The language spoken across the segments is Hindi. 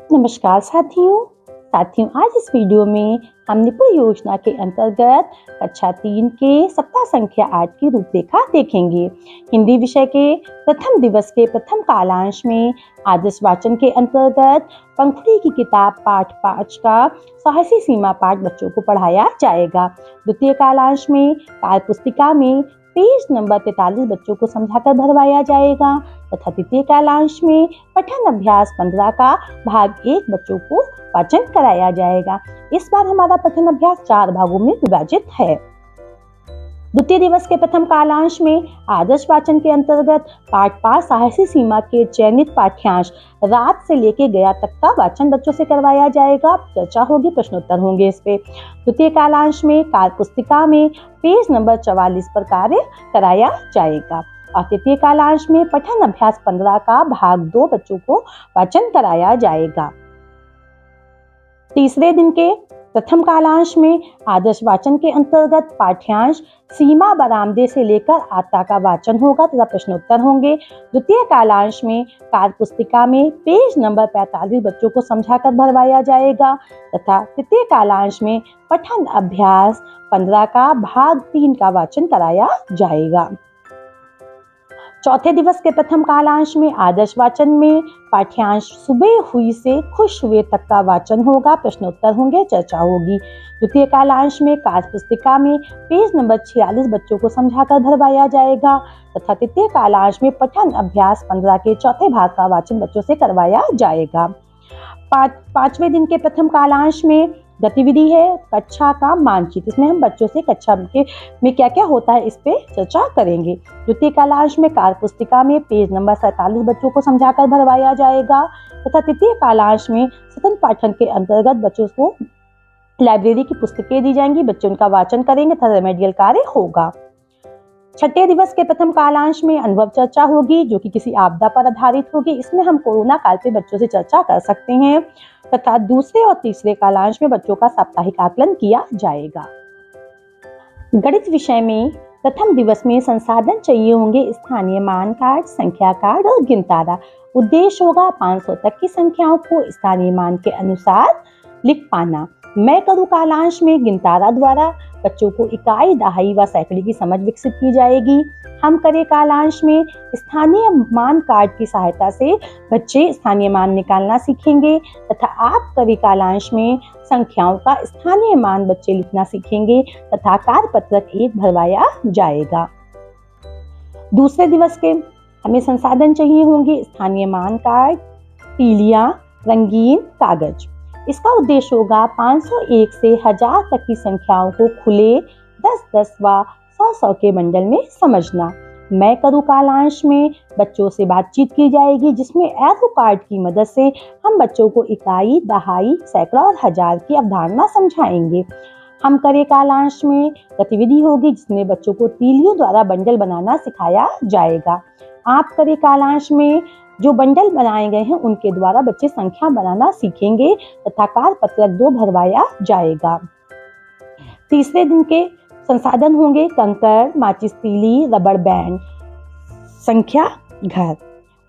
नमस्कार साथियों आज इस वीडियो में हम निपुण योजना के अंतर्गत कक्षा 3 के सप्ताह संख्या 8 की रूपरेखा देखेंगे। हिंदी विषय के प्रथम दिवस के प्रथम कालांश में आदर्श वाचन के अंतर्गत पंखुड़ी की किताब पाठ 5 का साहसी सीमा पाठ बच्चों को पढ़ाया जाएगा। द्वितीय कालांश में कार्य पुस्तिका में पेज नंबर 43 बच्चों को समझाकर भरवाया जाएगा तथा तृतीय कालांश में पठन अभ्यास 15 का भाग 1 बच्चों को वाचन कराया जाएगा। इस बार हमारा पठन अभ्यास 4 भागों में विभाजित है। द्वितीय दिवस के प्रथम कालांश में आदर्श वाचन के अंतर्गत पाठ 5 साहसी सीमा के चयनित पाठ्यांश रात से लेके गया तक का वाचन बच्चों से करवाया जाएगा। चर्चा होगी, प्रश्नोत्तर होंगे इस पे। द्वितीय कालांश में कार्य पुस्तिका में पेज नंबर 44 पर कार्य कराया जाएगा और तृतीय कालांश में पठन अभ्यास 15 का भाग 2 बच्चों को वाचन कराया जाएगा। तीसरे दिन के प्रथम कालांश में आदर्श वाचन के अंतर्गत पाठ्यांश सीमा बरामदे से लेकर आता का वाचन होगा तथा प्रश्नोत्तर होंगे। द्वितीय कालांश में कार्य पुस्तिका में पेज नंबर 45 बच्चों को समझाकर भरवाया जाएगा तथा तृतीय कालांश में पठन अभ्यास 15 का भाग 3 का वाचन कराया जाएगा। चौथे दिवस के प्रथम कालांश में आदर्श वाचन में पाठ्यांश सुबह हुई से खुश हुए तक का वाचन होगा, प्रश्नोत्तर होंगे, चर्चा होगी। द्वितीय कालांश में कार्य पुस्तिका में पेज नंबर 46 बच्चों को समझाकर भरवाया जाएगा तथा तृतीय कालांश में पठन अभ्यास 15 के चौथे भाग का वाचन बच्चों से करवाया जाएगा। पांचवें दिन के प्रथम कालांश में गतिविधि है कक्षा का मानचित्र। इसमें हम बच्चों से कक्षा में क्या क्या होता है इस पे चर्चा करेंगे। द्वितीय कालांश में कार्य पुस्तिका में पेज नंबर 47 बच्चों को समझाकर भरवाया जाएगा तथा तृतीय कालांश में सतत पाठन के अंतर्गत बच्चों को लाइब्रेरी की पुस्तकें दी जाएंगी, बच्चे उनका वाचन करेंगे तथा रेमेडियल कार्य होगा। छठे दिवस के प्रथम कालांश में अनुभव चर्चा होगी जो कि किसी आपदा पर आधारित होगी। इसमें हम कोरोना काल पे बच्चों से चर्चा कर सकते हैं तथा दूसरे और तीसरे कालांश में बच्चों का साप्ताहिक आकलन किया जाएगा। गणित विषय में प्रथम दिवस में संसाधन चाहिए होंगे स्थानीय मान कार्ड, संख्या कार्ड और गिनतारा। उद्देश्य होगा 500 तक की संख्याओं को स्थानीय मान के अनुसार लिख पाना। मैं करूं कालांश में गिनतारा द्वारा बच्चों को इकाई, दहाई व सैकड़े की समझ विकसित की जाएगी। हम करें कालांश में स्थानीय मान कार्ड की सहायता से बच्चे स्थानीय मान निकालना सीखेंगे तथा आप करें कालांश में संख्याओं का स्थानीय मान बच्चे लिखना सीखेंगे तथा कार्य पत्रक 1 भरवाया जाएगा। दूसरे दिवस के हमें संसाधन चाहिए होंगे स्थानीय मान कार्ड, तीलियां, रंगीन कागज। इसका उद्देश्य होगा 501 से 1000 तक की संख्याओं को खुले 10-10 व 100-100 के बंडल में समझना। मैं करूं कालांश में बच्चों से बातचीत की जाएगी जिसमें एरो कार्ड की मदद से हम बच्चों को इकाई, दहाई, सैकड़ा और हजार की अवधारणा समझाएंगे। हम करें कालांश में गतिविधि होगी जिसमें बच्चों को तीलियों द्वारा बंडल बनाना सिखाया जाएगा। आप करें कालांश में जो बंडल बनाए गए हैं उनके द्वारा बच्चे संख्या बनाना सीखेंगे तथा कार्य पत्रक 2 भरवाया जाएगा। तीसरे दिन के संसाधन होंगे कंकर, माचिस तीली, रबड़ बैंड, संख्या घर।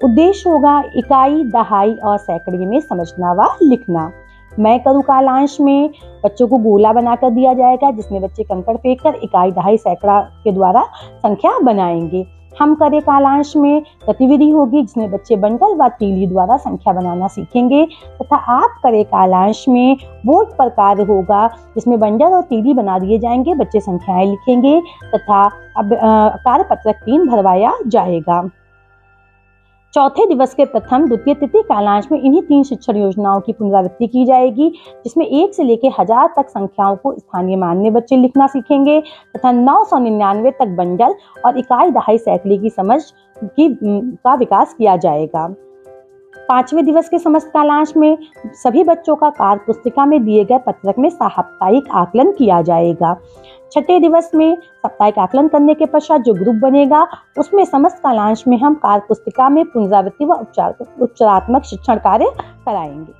उद्देश्य होगा इकाई, दहाई और सैकड़े में समझना व लिखना। मैं करूं कालांश में बच्चों को गोला बनाकर दिया जाएगा जिसमें बच्चे कंकड़ फेंककर इकाई, दहाई, सैकड़ा के द्वारा संख्या बनाएंगे। हम करें कालांश में गतिविधि होगी जिसमें बच्चे बंडल व तीली द्वारा संख्या बनाना सीखेंगे तथा आप करें कालांश में बोर्ड पर कार्य होगा जिसमें बंडल और तीली बना दिए जाएंगे, बच्चे संख्याएं लिखेंगे तथा अब कार्य पत्रक 3 भरवाया जाएगा। चौथे दिवस के प्रथम, द्वितीय, तृतीय कालांश में इन्हीं 3 शिक्षण योजनाओं की पुनरावृत्ति की जाएगी जिसमें 1 से लेकर 1000 तक संख्याओं को स्थानीय मान में बच्चे लिखना सीखेंगे तथा 999 तक बंडल और इकाई, दहाई, सैकड़े की समझ का विकास किया जाएगा। पांचवें दिवस के समस्त कालांश में सभी बच्चों का कार्य पुस्तिका में दिए गए पत्रक में साप्ताहिक आकलन किया जाएगा। छठे दिवस में साप्ताहिक आकलन करने के पश्चात जो ग्रुप बनेगा उसमें समस्त कालांश में हम कार्य पुस्तिका में पुनरावृत्ति व उपचारात्मक शिक्षण कार्य कराएंगे।